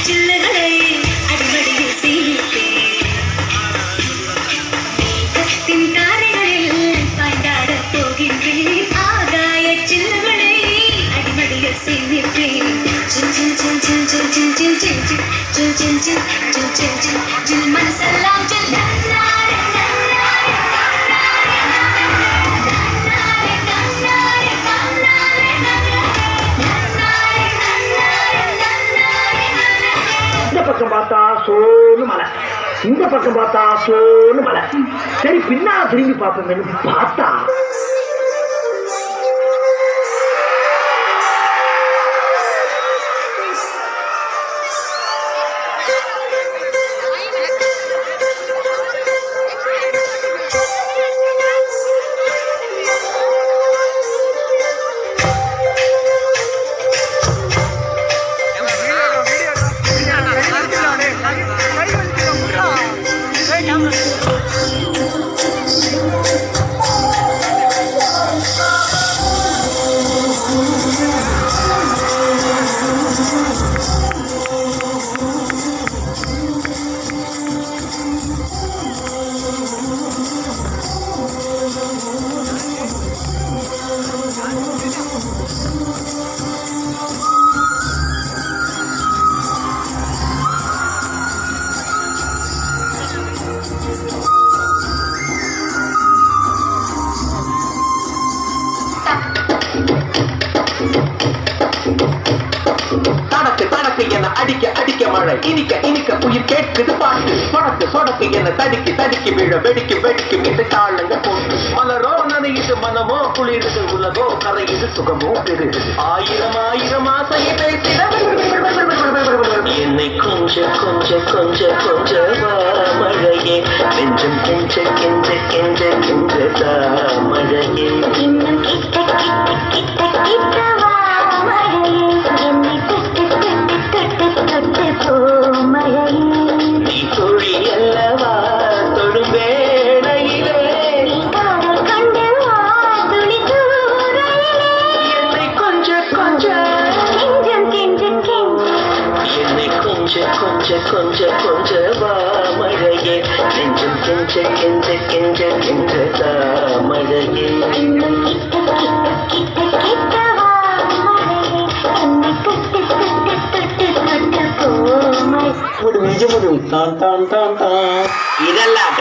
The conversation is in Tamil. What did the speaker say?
சில்லுகளை அடிமடியில் சீவிப்பேன். கத்தின் தாரைகளில் பாய்ந்தாடப் போகின்றேன். ஆகாய சில்லுகளை அடிமடியில் சீவிப்பேன். ஜில் ஜில் ஜில் ஜில் ஜில் ஜில் ஜில் ஜில் ஜில் ஜில் ஜில் ஜில் ஜில் ஜில் ஜில் ஜில் மனசெல்லாம் ஜில். பக்கம் பார்த்தா சோனு மலை, இந்த பக்கம் பார்த்தா சோனு மலை. சரி பின்னா திரும்பி பார்ப்போம். பார்த்தா அடிக்க அடிக்க மழை, இனிக்க இனிக்க உயிர் கேட்குது பாட்டு. சொடக்கு சொடக்கு என தடிக்கி தடிக்கி விழ வெடிக்கு வெடிக்கு இந்த தாளங்க போட்டு. மலரோ நனையுது, மனமோ குளிருது, உலகோ கரையுது, சுகமோ பெருகுது. ஆயிரம் ஆயிரம் ஆசையை பேசிட என்னை கொஞ்ச கொஞ்ச கொஞ்ச கொஞ்ச மழையே, நெஞ்சம் கெஞ்ச கெஞ்ச கெஞ்ச கெஞ்ச மழையே. இன்னும் கிட்ட கிட்ட கிட்ட கிட்ட வா மழையே, என்னை தொட்டு தொட்டு தொட்டு போ மழையே. நீ தொழி அல்லவா தொடும் வேளையிலே, நீ காதல் கண்டு வா துளி தூரையிலே. என்னை கொஞ்ச கொஞ்ச கெஞ்சம் கெஞ்ச கெஞ்ச, என்னை கொஞ்ச கொஞ்ச கொஞ்ச கொஞ்ச வா மழையே, நெஞ்சம் கெஞ்ச கெஞ்ச கெஞ்ச கெஞ்ச மழையே. இன்னும் கிட்ட கிட்ட கிட்ட கிட்ட வா மழையே, என்னை தொட்டு தொட்டு தொட்டு தொட்டு போ மழை. இதெல்லாம்